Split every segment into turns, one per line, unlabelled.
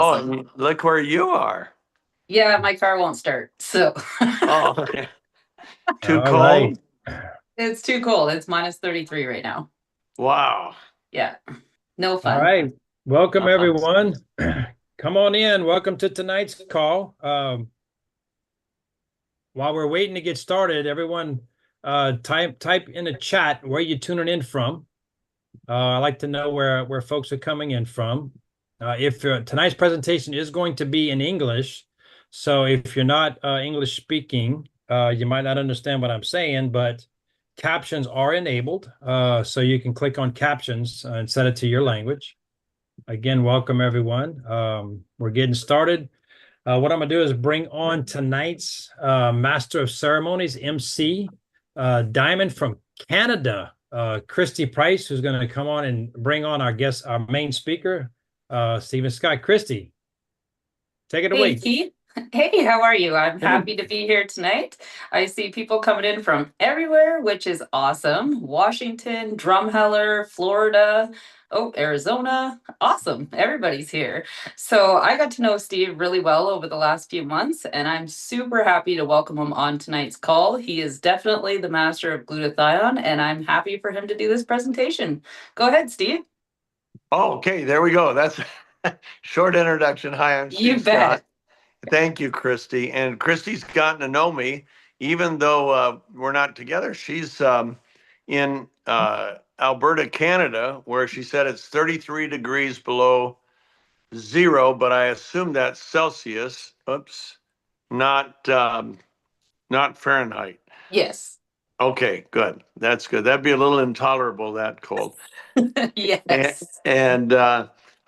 Oh,
Awesome.
and look where you are.
Yeah, my car won't start. So
Oh, too
All right.
cold?
it's too cold. It's minus 33 right now.
Wow.
Yeah, no
All
fun.
right. Welcome,
Uh-huh.
everyone. Come on in. Welcome to tonight's call. While we're waiting to get started, everyone type in the chat where you tuning in from. I like to know where folks are coming in from. If tonight's presentation is going to be in English, so if you're not English speaking, you might not understand what I'm saying, but captions are enabled, so you can click on captions and set it to your language. Again, welcome everyone. We're getting started. What I'm gonna do is bring on tonight's Master of Ceremonies, MC, Diamond from Canada, Christy Price, who's gonna come on and bring on our guest, our main speaker, Stephen Scott. Christy, take it
Hey,
away.
Keith. Hey, how are you? I'm
Hey.
happy to be here tonight. I see people coming in from everywhere, which is awesome. Washington, Drumheller, Florida, oh, Arizona. Awesome. Everybody's here. So I got to know Steve really well over the last few months, and I'm super happy to welcome him on tonight's call. He is definitely the master of glutathione, and I'm happy for him to do this presentation. Go ahead, Steve.
Oh, okay, there we go. That's short introduction. Hi, I'm
You
Steve Scott.
bet.
Thank you, Christy. And Christy's gotten to know me, even though we're not together. She's in Alberta, Canada, where she said it's 33 degrees below zero, but I assume that's Celsius. Oops, not not Fahrenheit.
Yes.
Okay, good. That's good. That'd be a little intolerable, that cold. And,
Yes.
and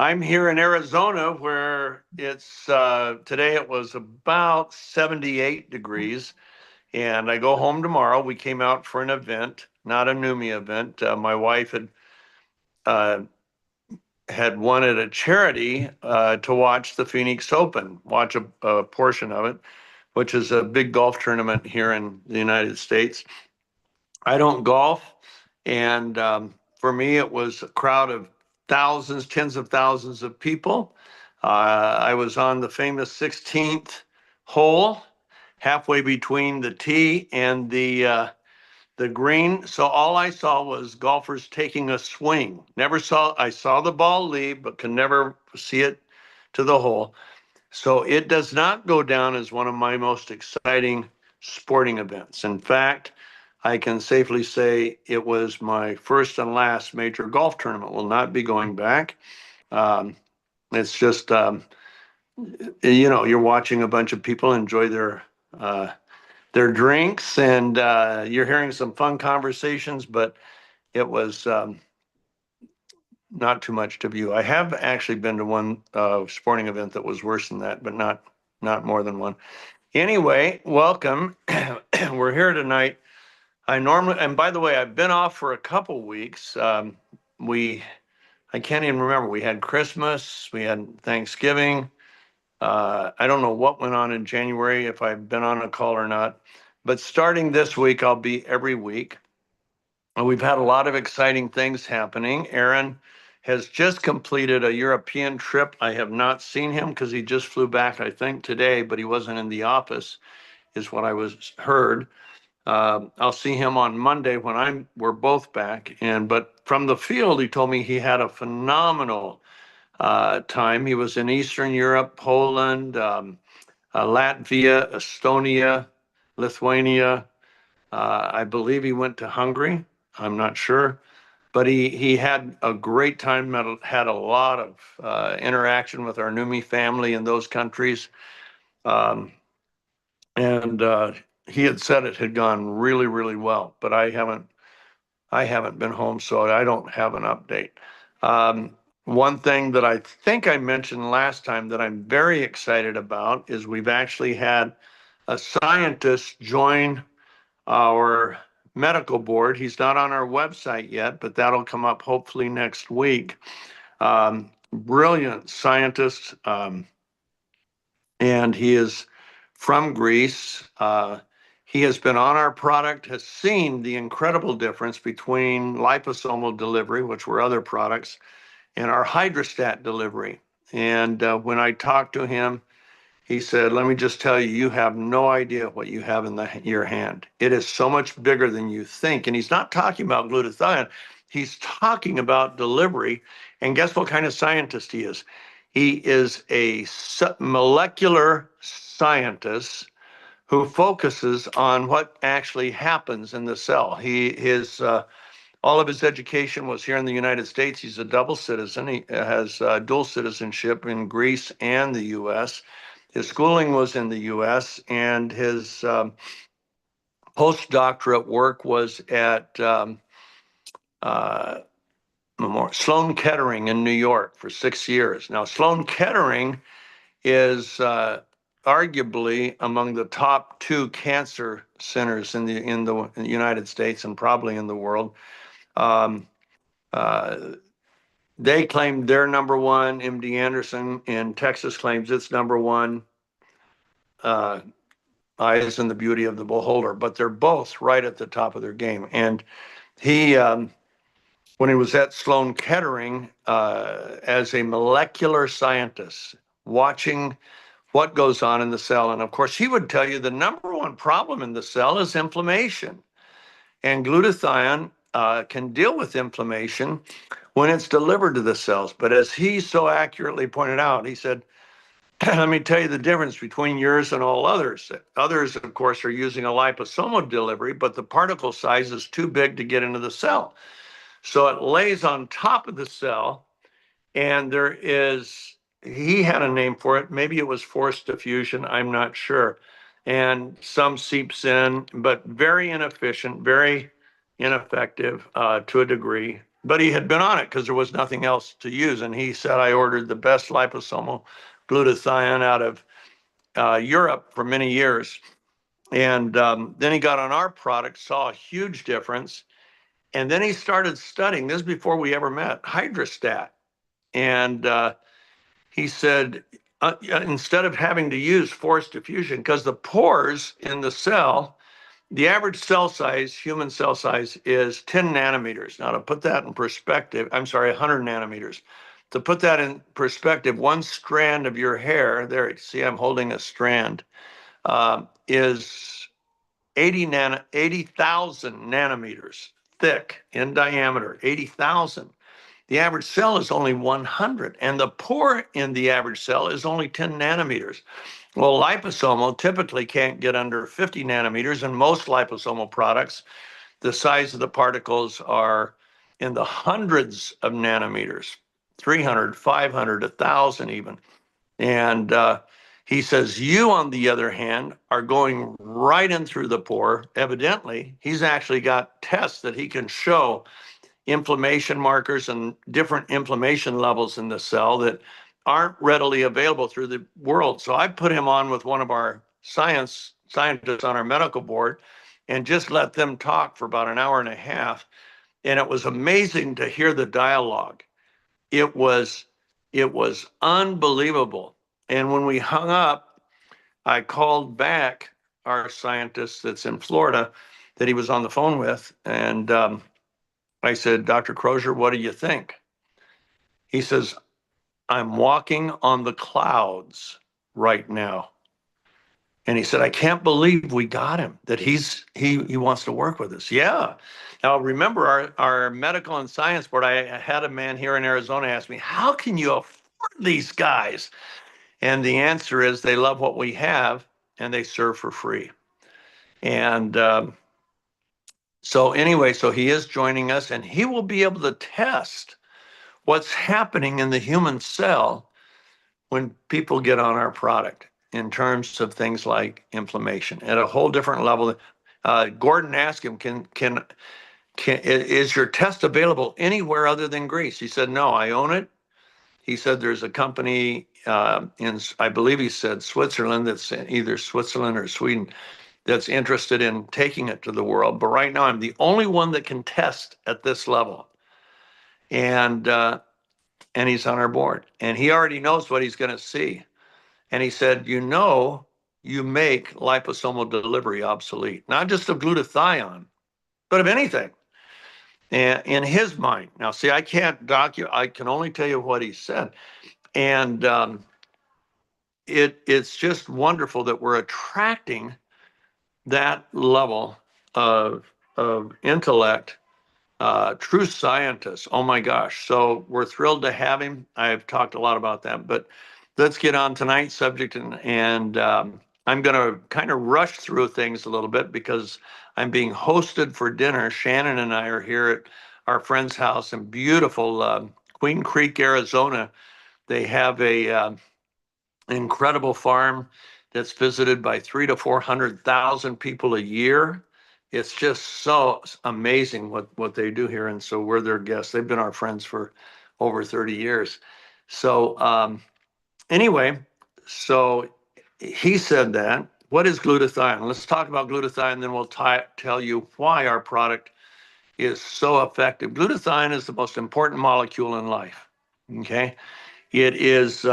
I'm here in Arizona where it's today it was about 78 degrees. And I go home tomorrow. We came out for an event, not a NUMI event. My wife uh, had won at a charity to watch the Phoenix Open, watch a portion of it, which is a big golf tournament here in the United States. I don't golf, and for me, it was a crowd of thousands, tens of thousands of people. I was on the famous 16th hole, halfway between the tee and the green. So all I saw was golfers taking a swing. I saw the ball leave, but could never see it to the hole. So it does not go down as one of my most exciting sporting events. In fact, I can safely say it was my first and last major golf tournament. Will not be going back. Um, it's just, you're watching a bunch of people enjoy their drinks, and you're hearing some fun conversations, but it was not too much to view. I have actually been to one sporting event that was worse than that, but not more than one. Anyway, welcome. We're here tonight. And by the way, I've been off for a couple weeks. We, I can't even remember. We had Christmas, we had Thanksgiving. I don't know what went on in January, if I've been on a call or not. But starting this week, I'll be every week. We've had a lot of exciting things happening. Aaron has just completed a European trip. I have not seen him because he just flew back, I think, today, but he wasn't in the office, is what I was heard. I'll see him on Monday when we're both back. But from the field, he told me he had a phenomenal time. He was in Eastern Europe, Poland, Latvia, Estonia, Lithuania. I believe he went to Hungary. I'm not sure, but he had a great time. Had a lot of interaction with our NUMI family in those countries, um, and he had said it had gone really, really well. But I haven't been home, so I don't have an update. One thing that I think I mentioned last time that I'm very excited about is we've actually had a scientist join our medical board. He's not on our website yet, but that'll come up hopefully next week. Brilliant scientist, and he is from Greece. He has been on our product, has seen the incredible difference between liposomal delivery, which were other products, and our hydrostat delivery. And when I talked to him, he said, let me just tell you, you have no idea what you have in your hand. It is so much bigger than you think. And he's not talking about glutathione. He's talking about delivery. And guess what kind of scientist he is? He is a molecular scientist who focuses on what actually happens in the cell. All of his education was here in the United States. He's a double citizen. He has dual citizenship in Greece and the U.S. His schooling was in the U.S., and his postdoctorate work was at Sloan Kettering in New York for 6 years. Now, Sloan Kettering is arguably among the top 2 cancer centers in the United States and probably in the world. They claim they're number one. MD Anderson in Texas claims it's number one. Eyes and the beauty of the beholder, but they're both right at the top of their game. And he, when he was at Sloan Kettering as a molecular scientist, watching what goes on in the cell, and of course, he would tell you the number one problem in the cell is inflammation. And glutathione can deal with inflammation when it's delivered to the cells. But as he so accurately pointed out, he said, let me tell you the difference between yours and all others. Others, of course, are using a liposomal delivery, but the particle size is too big to get into the cell. So it lays on top of the cell, and he had a name for it. Maybe it was forced diffusion, I'm not sure. And some seeps in, but very inefficient, very ineffective to a degree. But he had been on it because there was nothing else to use. And he said, I ordered the best liposomal glutathione out of Europe for many years. And then he got on our product, saw a huge difference. And then he started studying, this is before we ever met, hydrostat. And he said, instead of having to use forced diffusion, because the pores in the cell, the average cell size, human cell size, is 10 nanometers. Now, to put that in perspective, 100 nanometers. To put that in perspective, one strand of your hair, there, see, I'm holding a strand, is 80,000 nanometers thick in diameter, 80,000. The average cell is only 100, and the pore in the average cell is only 10 nanometers. Well, liposomal typically can't get under 50 nanometers, and most liposomal products, the size of the particles are in the hundreds of nanometers, 300, 500, 1,000 even. And he says, you, on the other hand, are going right in through the pore. Evidently, he's actually got tests that he can show inflammation markers and different inflammation levels in the cell that aren't readily available through the world. So I put him on with one of our scientists on our medical board and just let them talk for about an hour and a half. And it was amazing to hear the dialogue. It was unbelievable. And when we hung up, I called back our scientist that's in Florida that he was on the phone with, and I said, Dr. Crozier, what do you think? He says, I'm walking on the clouds right now. And he said, I can't believe we got him, that he wants to work with us. Yeah. Now, remember, our medical and science board, I had a man here in Arizona ask me, how can you afford these guys? And the answer is they love what we have and they serve for free. And so anyway, so he is joining us, and he will be able to test what's happening in the human cell when people get on our product in terms of things like inflammation at a whole different level. Gordon asked him, is your test available anywhere other than Greece? He said, no, I own it. He said there's a company in, I believe he said Switzerland, that's either Switzerland or Sweden, that's interested in taking it to the world. But right now, I'm the only one that can test at this level. And he's on our board. And he already knows what he's going to see. And he said, you make liposomal delivery obsolete, not just of glutathione, but of anything. And in his mind. Now, see, I can only tell you what he said. And it's just wonderful that we're attracting that level of intellect, true scientists. Oh my gosh. So we're thrilled to have him. I've talked a lot about that, but let's get on tonight's subject. And I'm going to kind of rush through things a little bit because I'm being hosted for dinner. Shannon and I are here at our friend's house in beautiful Queen Creek, Arizona. They have a incredible farm that's visited by 300,000 to 400,000 people a year. It's just so amazing what they do here, and so we're their guests. They've been our friends for over 30 years. So anyway, so he said that. What is glutathione? Let's talk about glutathione, then we'll tell you why our product is so effective. Glutathione is the most important molecule in life. Okay, it is.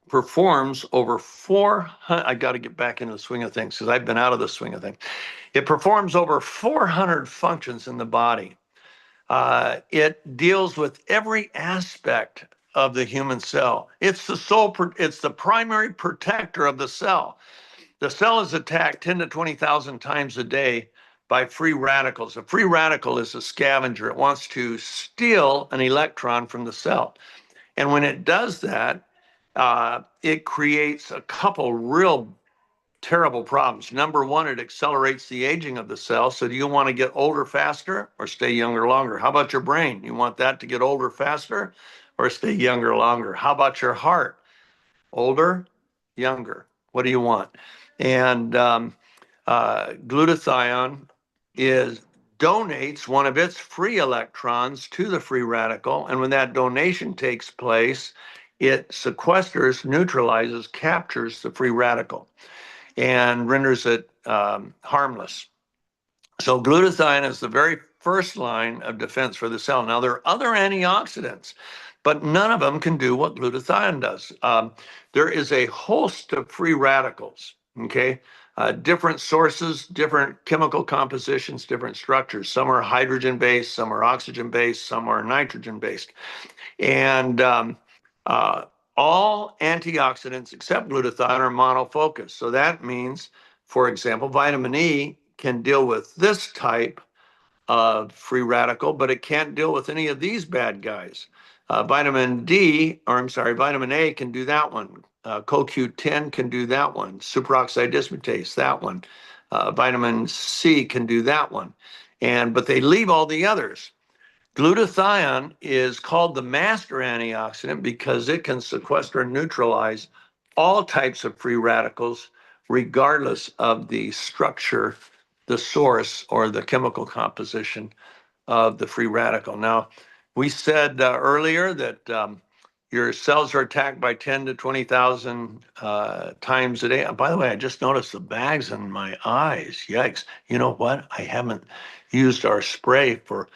Performs over 400. I got to get back into the swing of things because I've been out of the swing of things. It performs over 400 functions in the body. It deals with every aspect of the human cell. It's the primary protector of the cell. The cell is attacked 10 to 20,000 times a day by free radicals. A free radical is a scavenger. It wants to steal an electron from the cell. And when it does that, it creates a couple real terrible problems. Number one, it accelerates the aging of the cell. So do you want to get older faster or stay younger longer? How about your brain? You want that to get older faster or stay younger longer? How about your heart? Older, younger? What do you want? And glutathione donates one of its free electrons to the free radical. And when that donation takes place, it sequesters, neutralizes, captures the free radical and renders it harmless. So glutathione is the very first line of defense for the cell. Now, there are other antioxidants, but none of them can do what glutathione does. There is a host of free radicals, okay? Different sources, different chemical compositions, different structures. Some are hydrogen-based, some are oxygen-based, some are nitrogen-based. And all antioxidants except glutathione are monofocus. So that means, for example, vitamin E can deal with this type of free radical, but it can't deal with any of these bad guys. Vitamin A can do that one. CoQ10 can do that one. Superoxide dismutase, that one. Vitamin C can do that one. But they leave all the others. Glutathione is called the master antioxidant because it can sequester and neutralize all types of free radicals, regardless of the structure, the source, or the chemical composition of the free radical. Now, we said earlier that your cells are attacked by 10 to 20,000 times a day. And by the way, I just noticed the bags in my eyes. Yikes. You know what? I haven't used our spray for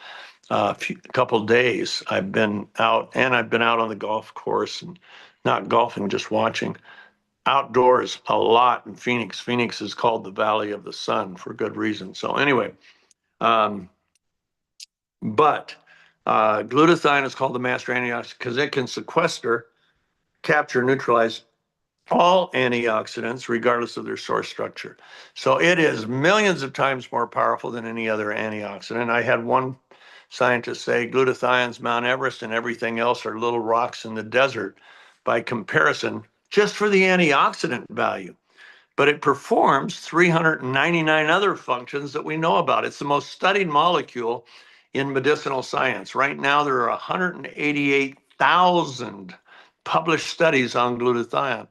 a couple days. I've been out on the golf course and not golfing, just watching outdoors a lot in Phoenix. Phoenix is called the Valley of the Sun for good reason. So anyway, but glutathione is called the master antioxidant because it can sequester, capture, neutralize all antioxidants regardless of their source structure. So it is millions of times more powerful than any other antioxidant. I had one scientist say glutathione's Mount Everest and everything else are little rocks in the desert by comparison, just for the antioxidant value. But it performs 399 other functions that we know about. It's the most studied molecule in medicinal science. Right now, there are 188,000 published studies on glutathione.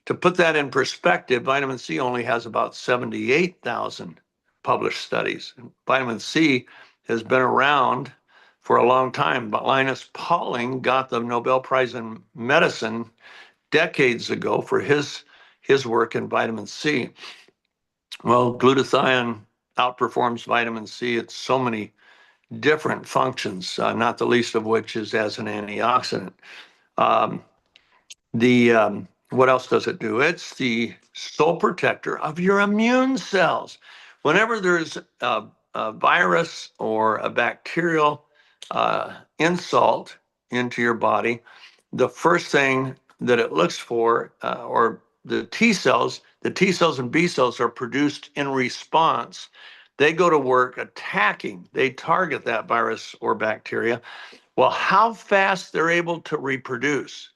To put that in perspective, vitamin C only has about 78,000 published studies. Vitamin C has been around for a long time, but Linus Pauling got the Nobel Prize in Medicine decades ago for his work in vitamin C. Well, glutathione outperforms vitamin C at so many different functions, not the least of which is as an antioxidant. What else does it do? It's the sole protector of your immune cells. Whenever there's a virus or a bacterial insult into your body, the first thing that it looks for, or the T cells and B cells are produced in response. They go to work attacking, they target that virus or bacteria. Well, how fast they're able to reproduce.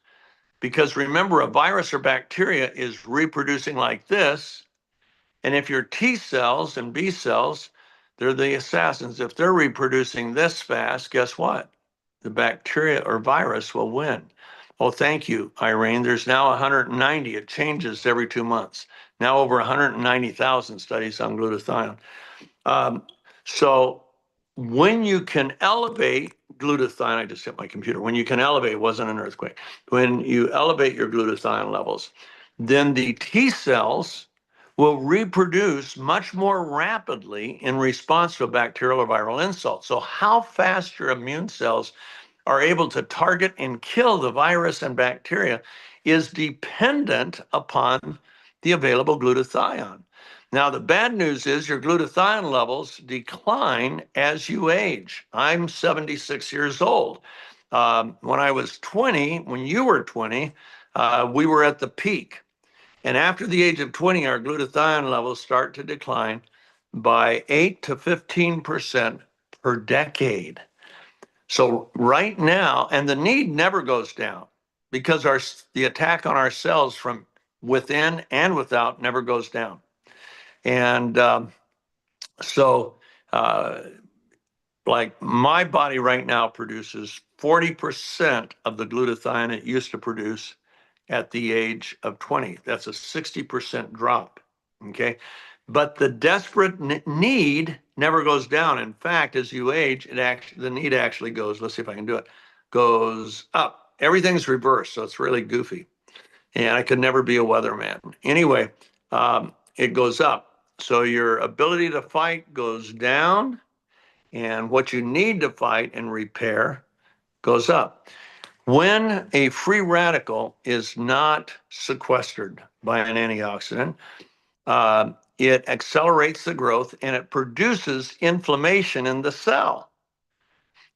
Because remember, a virus or bacteria is reproducing like this. And if your T cells and B cells, they're the assassins. If they're reproducing this fast, guess what? The bacteria or virus will win. Oh, thank you, Irene. There's now 190. It changes every 2 months. Now over 190,000 studies on glutathione. So when you can elevate glutathione, I just hit my computer. When you can elevate, it wasn't an earthquake. When you elevate your glutathione levels, then the T cells will reproduce much more rapidly in response to a bacterial or viral insult. So how fast your immune cells are able to target and kill the virus and bacteria is dependent upon the available glutathione. Now, the bad news is your glutathione levels decline as you age. I'm 76 years old. When I was 20, when you were 20, we were at the peak. And after the age of 20, our glutathione levels start to decline by 8 to 15% per decade. So right now, and the need never goes down because the attack on our cells from within and without never goes down. And so like my body right now produces 40% of the glutathione it used to produce at the age of 20. That's a 60% drop. Okay. But the desperate need never goes down. In fact, as you age, the need actually goes, let's see if I can do it, goes up. Everything's reversed. So it's really goofy. And I could never be a weatherman. Anyway, it goes up. So your ability to fight goes down, and what you need to fight and repair goes up. When a free radical is not sequestered by an antioxidant, it accelerates the growth and it produces inflammation in the cell.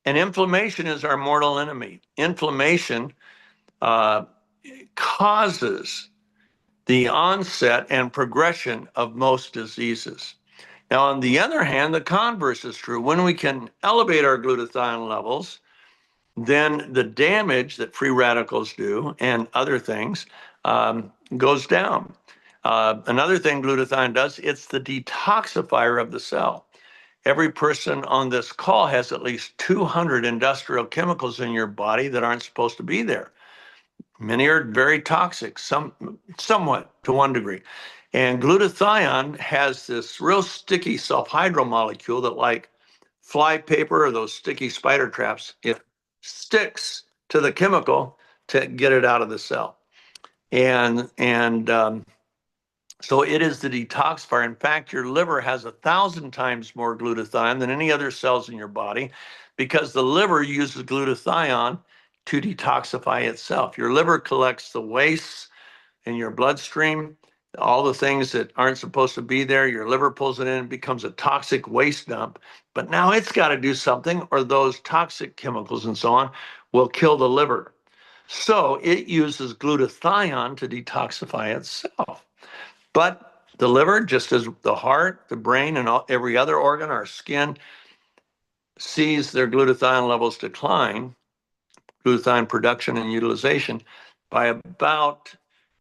And inflammation is our mortal enemy. Inflammation causes the onset and progression of most diseases. Now, on the other hand, the converse is true. When we can elevate our glutathione levels, then the damage that free radicals do and other things goes down. Another thing glutathione does, it's the detoxifier of the cell. Every person on this call has at least 200 industrial chemicals in your body that aren't supposed to be there. Many are very toxic, somewhat to one degree. And glutathione has this real sticky sulfhydryl molecule that, like fly paper or those sticky spider traps, it sticks to the chemical to get it out of the cell. And so it is the detoxifier. In fact, your liver has 1,000 times more glutathione than any other cells in your body because the liver uses glutathione to detoxify itself. Your liver collects the wastes in your bloodstream, all the things that aren't supposed to be there. Your liver pulls it in, it becomes a toxic waste dump. But now it's got to do something, or those toxic chemicals and so on will kill the liver. So it uses glutathione to detoxify itself. But the liver, just as the heart, the brain, and every other organ, our skin, sees their glutathione levels decline, glutathione production and utilization, by about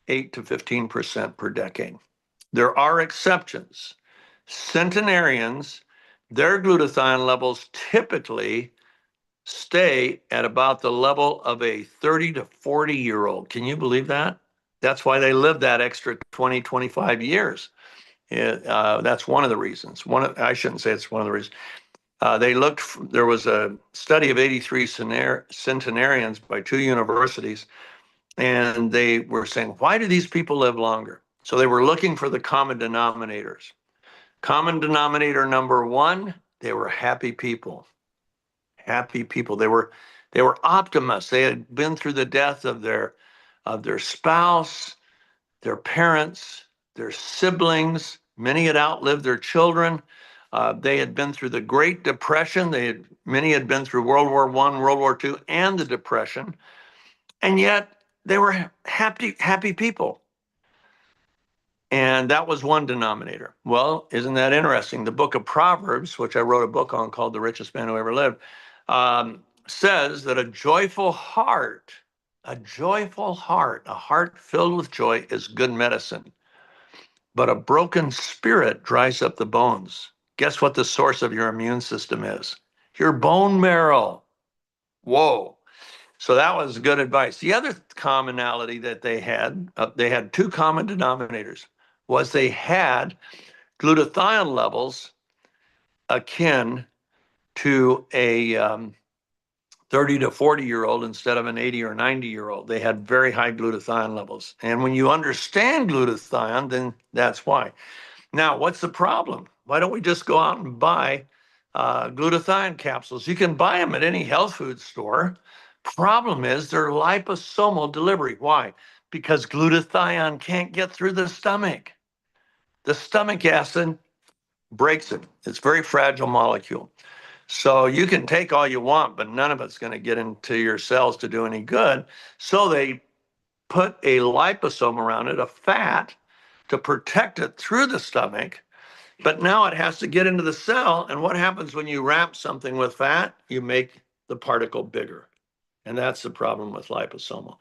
8 to 15% per decade. There are exceptions. Centenarians, their glutathione levels typically stay at about the level of a 30 to 40-year-old. Can you believe that? That's why they live that extra 20, 25 years. That's one of the reasons. I shouldn't say it's one of the reasons. There was a study of 83 centenarians by 2 universities, and they were saying, why do these people live longer? So they were looking for the common denominators. Common denominator number 1, they were happy people. Happy people. They were optimists. They had been through the death of their spouse, their parents, their siblings. Many had outlived their children. They had been through the Great Depression. Many had been through World War I, World War II, and the Depression, and yet they were happy people. And that was one denominator. Well, isn't that interesting? The book of Proverbs, which I wrote a book on called The Richest Man Who Ever Lived, says that a joyful heart, a heart filled with joy is good medicine. But a broken spirit dries up the bones. Guess what the source of your immune system is? Your bone marrow. Whoa. So that was good advice. The other commonality that they had two common denominators, was they had glutathione levels akin to a 30 to 40-year-old instead of an 80 or 90-year-old. They had very high glutathione levels. And when you understand glutathione, then that's why. Now, what's the problem? Why don't we just go out and buy glutathione capsules? You can buy them at any health food store. Problem is they're liposomal delivery. Why? Because glutathione can't get through the stomach. The stomach acid breaks it. It's a very fragile molecule. So you can take all you want, but none of it's going to get into your cells to do any good. So they put a liposome around it, a fat, to protect it through the stomach. But now it has to get into the cell. And what happens when you wrap something with fat? You make the particle bigger. And that's the problem with liposomal.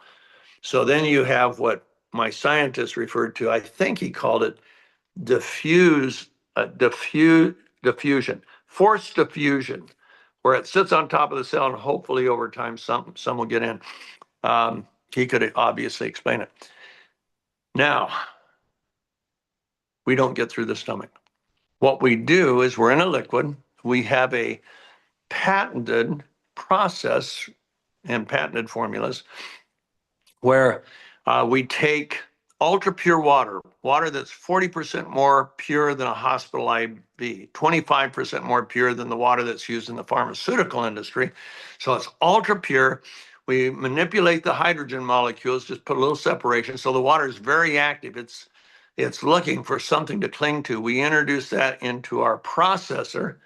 So then you have what my scientist referred to, I think he called it diffusion, forced diffusion, where it sits on top of the cell and hopefully over time some will get in. He could obviously explain it. Now, we don't get through the stomach. What we do is we're in a liquid. We have a patented process and patented formulas where we take ultra pure water that's 40% more pure than a hospital IV, 25% more pure than the water that's used in the pharmaceutical industry. So it's ultra pure. We manipulate the hydrogen molecules, just put a little separation. So the water is very active. It's looking for something to cling to. We introduce that into our processor,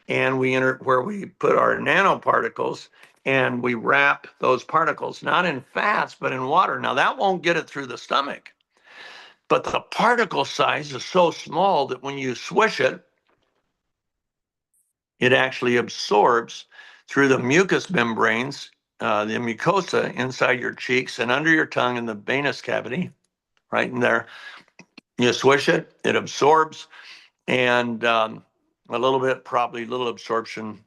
and where we put our nanoparticles, and we wrap those particles, not in fats, but in water. Now that won't get it through the stomach, but the particle size is so small that when you swish it, it actually absorbs through the mucous membranes, the mucosa inside your cheeks and under your tongue in the venous cavity, right in there. You swish it, it absorbs, and a little bit, probably a little absorption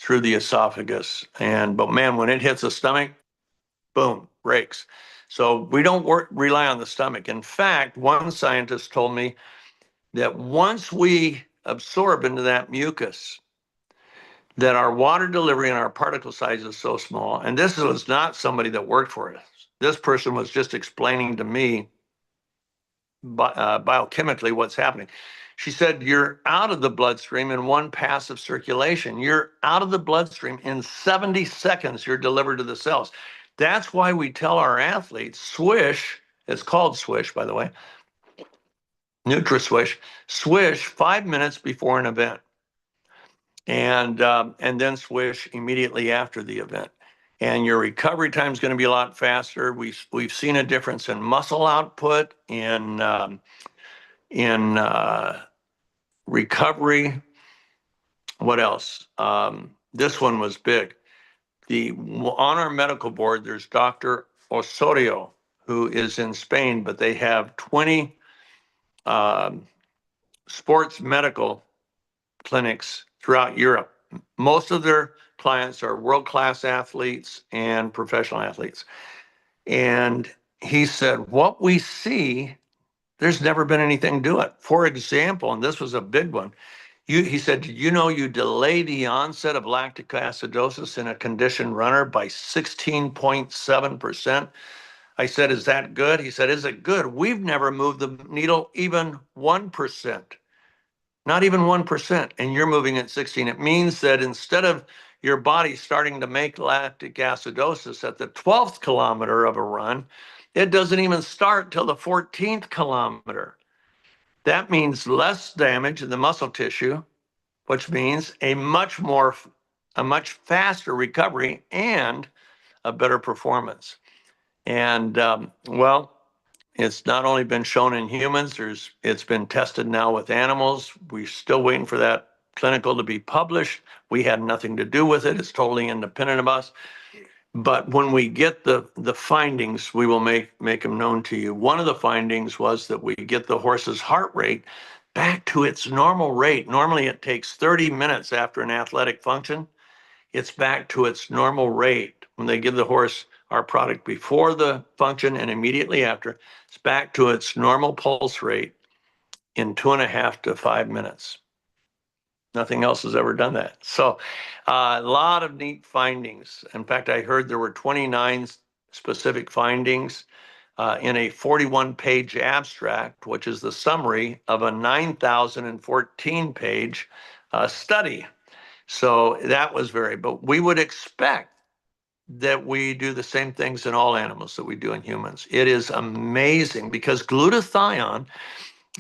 through the esophagus. But man, when it hits the stomach, boom, breaks. So we don't rely on the stomach. In fact, one scientist told me that once we absorb into that mucus, that our water delivery and our particle size is so small. And this was not somebody that worked for us. This person was just explaining to me biochemically what's happening. She said, you're out of the bloodstream in one pass of circulation. You're out of the bloodstream in 70 seconds, you're delivered to the cells. That's why we tell our athletes, swish, it's called swish, by the way, NutraSwish, swish 5 minutes before an event. And then swish immediately after the event. And your recovery time is going to be a lot faster. We've seen a difference in muscle output, in recovery. What else? This one was big. On our medical board, there's Dr. Osorio, who is in Spain, but they have 20 sports medical clinics throughout Europe. Most of their clients are world-class athletes and professional athletes. And he said, what we see, there's never been anything do it. For example, and this was a big one, he said, you delay the onset of lactic acidosis in a conditioned runner by 16.7%. I said, is that good? He said, is it good? We've never moved the needle even 1%. Not even 1%, and you're moving at 16. It means that instead of your body starting to make lactic acidosis at the 12th kilometer of a run, it doesn't even start till the 14th kilometer. That means less damage in the muscle tissue, which means a much faster recovery and a better performance. And well, it's not only been shown in humans, it's been tested now with animals. We're still waiting for that clinical to be published. We had nothing to do with it. It's totally independent of us. But when we get the findings, we will make them known to you. One of the findings was that we get the horse's heart rate back to its normal rate. Normally it takes 30 minutes after an athletic function. It's back to its normal rate. When they give the horse our product before the function and immediately after, it's back to its normal pulse rate in 2.5 to 5 minutes. Nothing else has ever done that. So a lot of neat findings. In fact, I heard there were 29 specific findings in a 41-page abstract, which is the summary of a 9,014-page study. So that was but we would expect that we do the same things in all animals that we do in humans. It is amazing because glutathione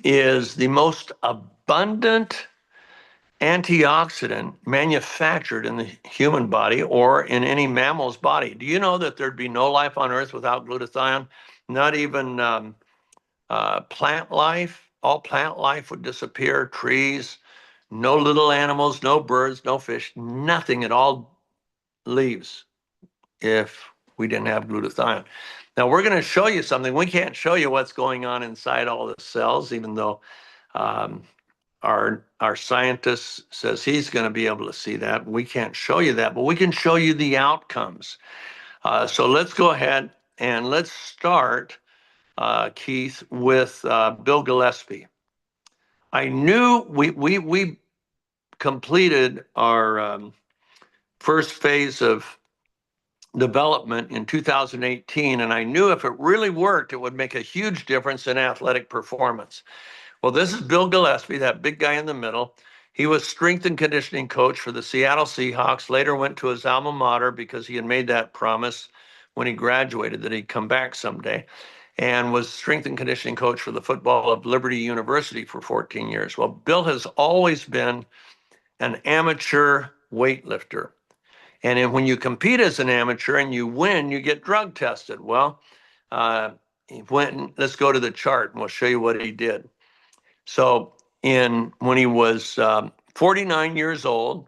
is the most abundant antioxidant manufactured in the human body or in any mammal's body. Do you know that there'd be no life on Earth without glutathione? Not even plant life. All plant life would disappear, trees, no little animals, no birds, no fish, nothing at all leaves if we didn't have glutathione. Now we're going to show you something. We can't show you what's going on inside all the cells, even though our scientist says he's going to be able to see that. We can't show you that, but we can show you the outcomes. So let's go ahead and let's start, Keith, with Bill Gillespie. I knew we completed our first phase of development in 2018, and I knew if it really worked, it would make a huge difference in athletic performance. Well, this is Bill Gillespie, that big guy in the middle. He was strength and conditioning coach for the Seattle Seahawks, later went to his alma mater because he had made that promise when he graduated that he'd come back someday, and was strength and conditioning coach for the football of Liberty University for 14 years. Well, Bill has always been an amateur weightlifter. And when you compete as an amateur and you win, you get drug tested. Well, let's go to the chart and we'll show you what he did. So when he was 49 years old,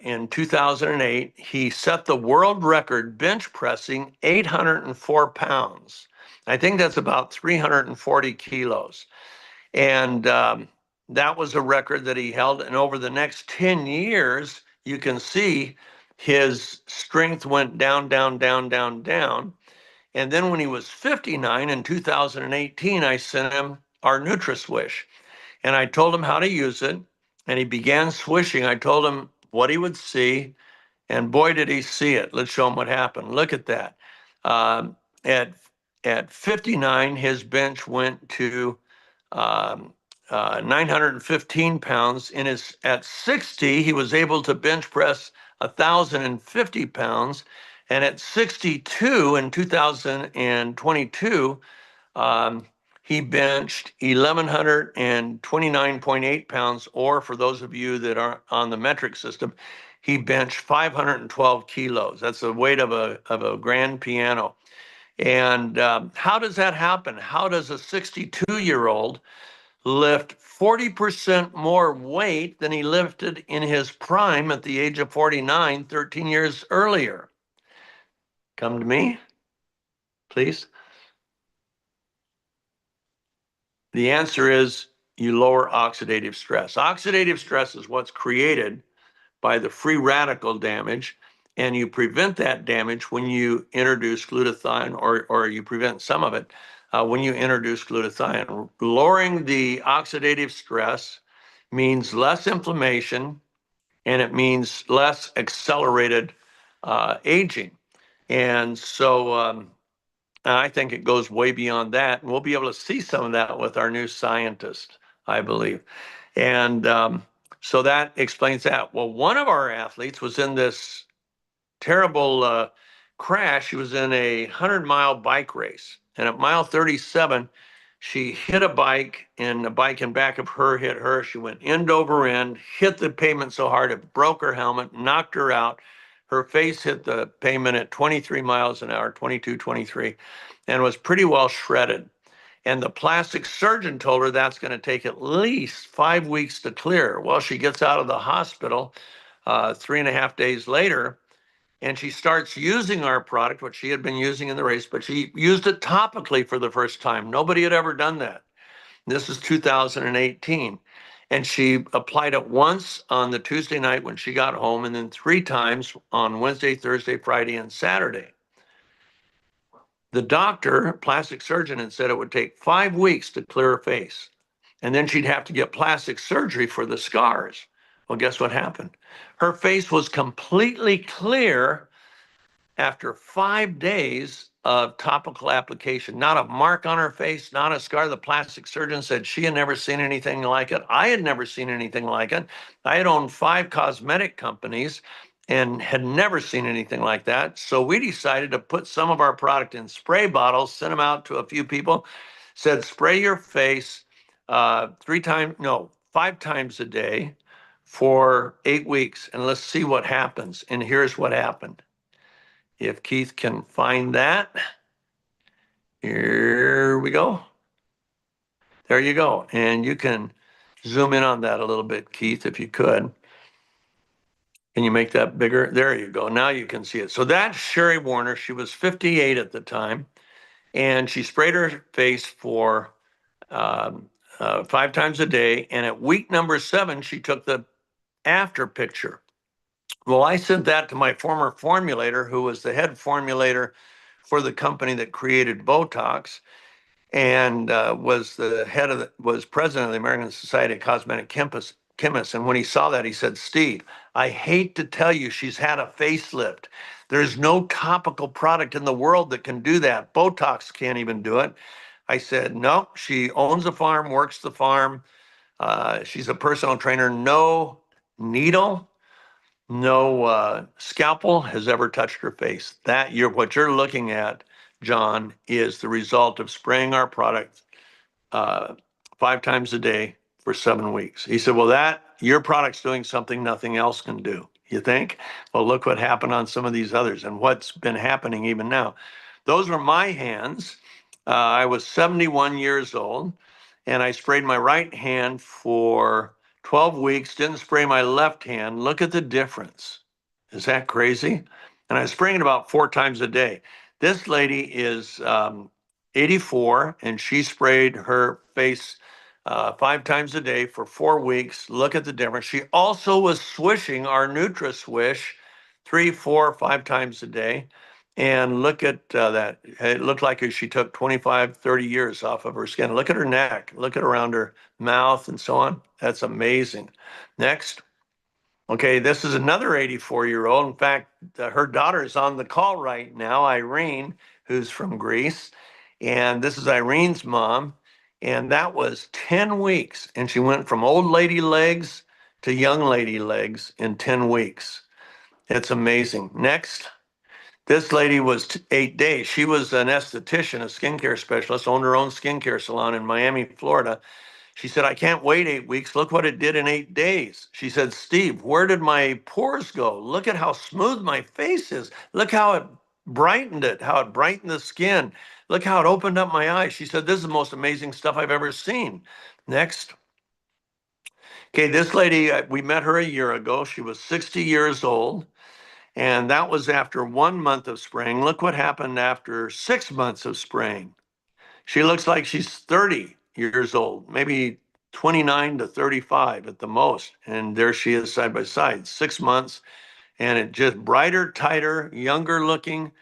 in 2008, he set the world record bench pressing 804 pounds. I think that's about 340 kilos. And that was a record that he held. And over the next 10 years, you can see his strength went down, down, down, down, down. And then when he was 59 in 2018, I sent him our NutraSwish. And I told him how to use it. And he began swishing. I told him what he would see. And boy, did he see it. Let's show him what happened. Look at that. At 59, his bench went to 915 pounds. At 60, he was able to bench press 1,050 pounds. And at 62 in 2022, he benched 1,129.8 pounds, or for those of you that are on the metric system, he benched 512 kilos. That's the weight of a grand piano. And how does that happen? How does a 62-year-old lift 40% more weight than he lifted in his prime at the age of 49, 13 years earlier? Come to me, please. The answer is you lower oxidative stress. Oxidative stress is what's created by the free radical damage, and you prevent that damage when you introduce glutathione, or you prevent some of it when you introduce glutathione. Lowering the oxidative stress means less inflammation, and it means less accelerated aging. And so I think it goes way beyond that. And we'll be able to see some of that with our new scientist, I believe. And so that explains that. Well, one of our athletes was in this terrible crash. He was in a 100-mile bike race. And at mile 37, She hit a bike, and the bike in back of her hit her. She went end over end, hit the pavement so hard it broke her helmet, knocked her out. Her face hit the pavement at 23 miles an hour, 22, 23, and was pretty well shredded. And the plastic surgeon told her that's going to take at least 5 weeks to clear. Well, she gets out of the hospital 3.5 days later, and she starts using our product, which she had been using in the race, but she used it topically for the first time. Nobody had ever done that. This is 2018. And she applied it once on the Tuesday night when she got home, and then 3 times on Wednesday, Thursday, Friday, and Saturday. The doctor, plastic surgeon, had said it would take 5 weeks to clear her face. And then she'd have to get plastic surgery for the scars. Well, guess what happened? Her face was completely clear after 5 days of topical application. Not a mark on her face, not a scar. The plastic surgeon said she had never seen anything like it. I had never seen anything like it. I had owned 5 cosmetic companies and had never seen anything like that. So we decided to put some of our product in spray bottles, sent them out to a few people, said spray your face 5 times a day for 8 weeks, and let's see what happens. And here's what happened. If Keith can find that, here we go. There you go. And you can zoom in on that a little bit, Keith, if you could. Can you make that bigger? There you go. Now you can see it. So that's Sherry Warner. She was 58 at the time, and she sprayed her face for 5 times a day. And at week number 7, she took the after picture. Well, I sent that to my former formulator, who was the head formulator for the company that created Botox, and was president of the American Society of Cosmetic Chemists. And when he saw that, he said, "Steve, I hate to tell you, she's had a facelift. There's no topical product in the world that can do that. Botox can't even do it." I said, "No, she owns a farm, works the farm. She's a personal trainer. No needle, no scalpel has ever touched her face. What you're looking at, John, is the result of spraying our product 5 times a day for 7 weeks." He said, "Well, your product's doing something nothing else can do. You think? Well, look what happened on some of these others and what's been happening even now." Those were my hands. I was 71 years old, and I sprayed my right hand for 12 weeks, didn't spray my left hand. Look at the difference. Is that crazy? And I was spraying it about 4 times a day. This lady is 84, and she sprayed her face 5 times a day for 4 weeks. Look at the difference. She also was swishing our NutraSwish 3, 4, 5 times a day. And look at that. It looked like she took 25, 30 years off of her skin. Look at her neck. Look at around her mouth and so on. That's amazing. Next. Okay, this is another 84-year-old. In fact, her daughter is on the call right now, Irene, who's from Greece. And this is Irene's mom. And that was 10 weeks. And she went from old lady legs to young lady legs in 10 weeks. It's amazing. Next. This lady was 8 days. She was an esthetician, a skincare specialist, owned her own skincare salon in Miami, Florida. She said, "I can't wait 8 weeks. Look what it did in 8 days." She said, "Steve, where did my pores go? Look at how smooth my face is. Look how it brightened it, how it brightened the skin. Look how it opened up my eyes." She said, "This is the most amazing stuff I've ever seen." Next. Okay, this lady, we met her a year ago. She was 60 years old. And that was after 1 month of spraying. Look what happened after 6 months of spraying. She looks like she's 30 years old, maybe 29 to 35 at the most. And there she is side by side, 6 months. And it just brighter, tighter, younger looking.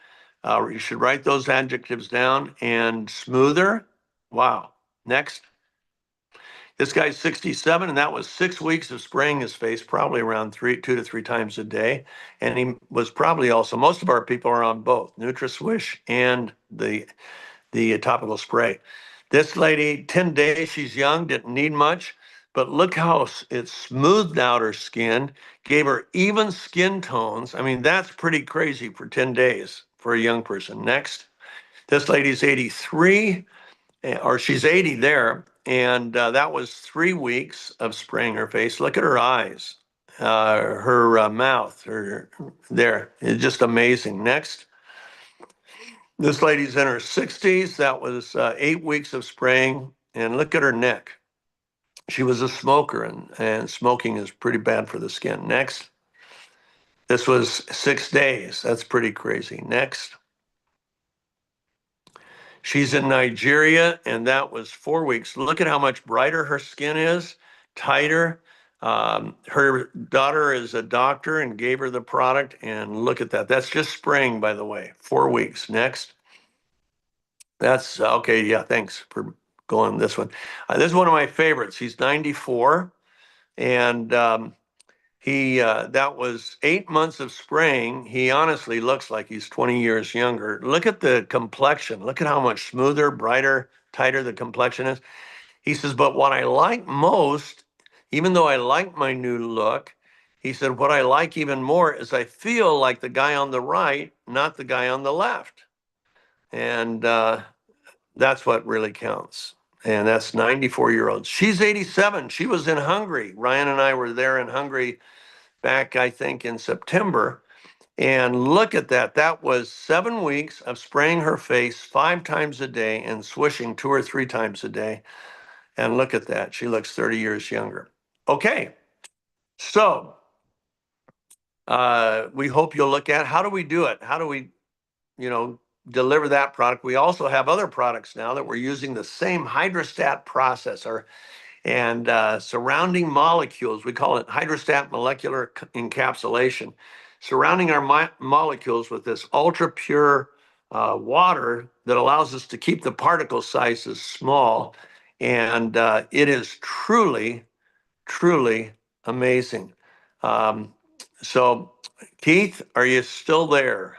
You should write those adjectives down. And smoother. Wow. Next. This guy's 67, and that was 6 weeks of spraying his face, probably around 2 to 3 times a day. And he was probably also, most of our people are on both NutraSwish and the topical spray. This lady, 10 days, she's young, didn't need much, but look how it smoothed out her skin, gave her even skin tones. I mean, that's pretty crazy for 10 days for a young person. Next, this lady's 83. or she's 80 there. And that was 3 weeks of spraying her face. Look at her eyes, her mouth, her there. It's just amazing. Next. This lady's in her 60s. That was 8 weeks of spraying. And look at her neck. She was a smoker, and smoking is pretty bad for the skin. Next. This was 6 days. That's pretty crazy. Next. She's in Nigeria, and that was 4 weeks. Look at how much brighter her skin is, tighter. Her daughter is a doctor and gave her the product, and look at that. That's just spraying, by the way. 4 weeks. Next. That's okay. Yeah, thanks for going this one. This is one of my favorites. He's 94, and that was 8 months of spraying. He honestly looks like he's 20 years younger. Look at the complexion. Look at how much smoother, brighter, tighter the complexion is. He says, but what I like most, even though I like my new look, he said, what I like even more is I feel like the guy on the right, not the guy on the left. And that's what really counts. And that's 94-year-old. She's 87. She was in Hungary. Ryan and I were there in Hungary back, I think, in September. And look at that. That was 7 weeks of spraying her face 5 times a day and swishing 2 or 3 times a day. And look at that. She looks 30 years younger. Okay. So we hope you'll look at how do we do it? How do we, deliver that product? We also have other products now that we're using the same hydrostat processor and surrounding molecules. We call it hydrostat molecular encapsulation. Surrounding our molecules with this ultra pure water that allows us to keep the particle sizes small. And it is truly, truly amazing. So, Keith, are you still there?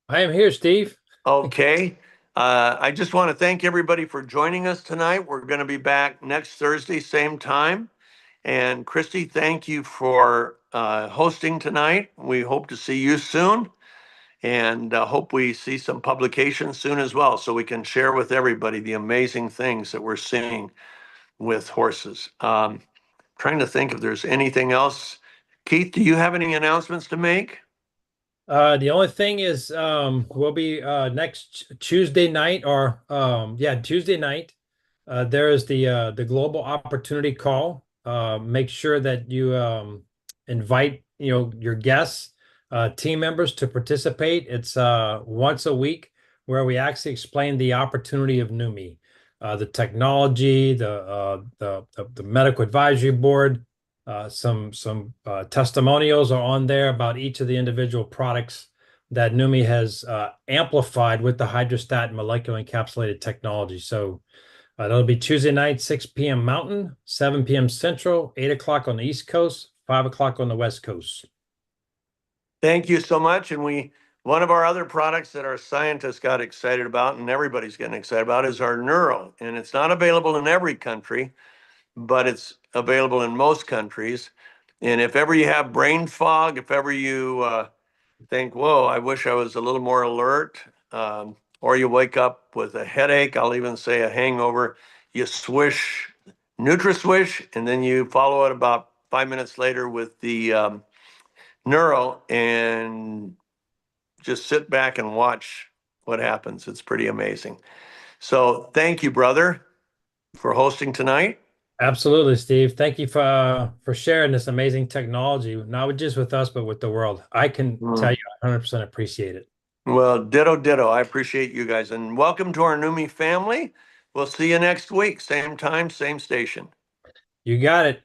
I am here, Steve.
Okay. I just want to thank everybody for joining us tonight. We're going to be back next Thursday, same time. And Christy, thank you for hosting tonight. We hope to see you soon, and hope we see some publications soon as well, so we can share with everybody the amazing things that we're seeing with horses. Trying to think if there's anything else. Keith, do you have any announcements to make?
The only thing is, we'll be next Tuesday night, or Tuesday night. There is the Global Opportunity Call. Make sure that you invite your guests, team members to participate. It's once a week where we actually explain the opportunity of NUMMI, the technology, the medical advisory board. Some testimonials are on there about each of the individual products that NUMMI has amplified with the hydrostat molecular encapsulated technology. So that'll be Tuesday night, 6 p.m. Mountain, 7 p.m. Central, 8 o'clock on the East Coast, 5 o'clock on the West Coast.
Thank you so much. And one of our other products that our scientists got excited about, and everybody's getting excited about, is our Neuro. And it's not available in every country, but it's available in most countries. And if ever you have brain fog, if ever you think, whoa, I wish I was a little more alert, or you wake up with a headache, I'll even say a hangover, you swish NutraSwish, and then you follow it about 5 minutes later with the Neuro, and just sit back and watch what happens. It's pretty amazing. So thank you, brother, for hosting tonight.
Absolutely, Steve. Thank you for sharing this amazing technology, not just with us, but with the world. I can tell you 100% appreciate it.
Well, ditto. I appreciate you guys. And welcome to our NUMMI family. We'll see you next week. Same time, same station.
You got it.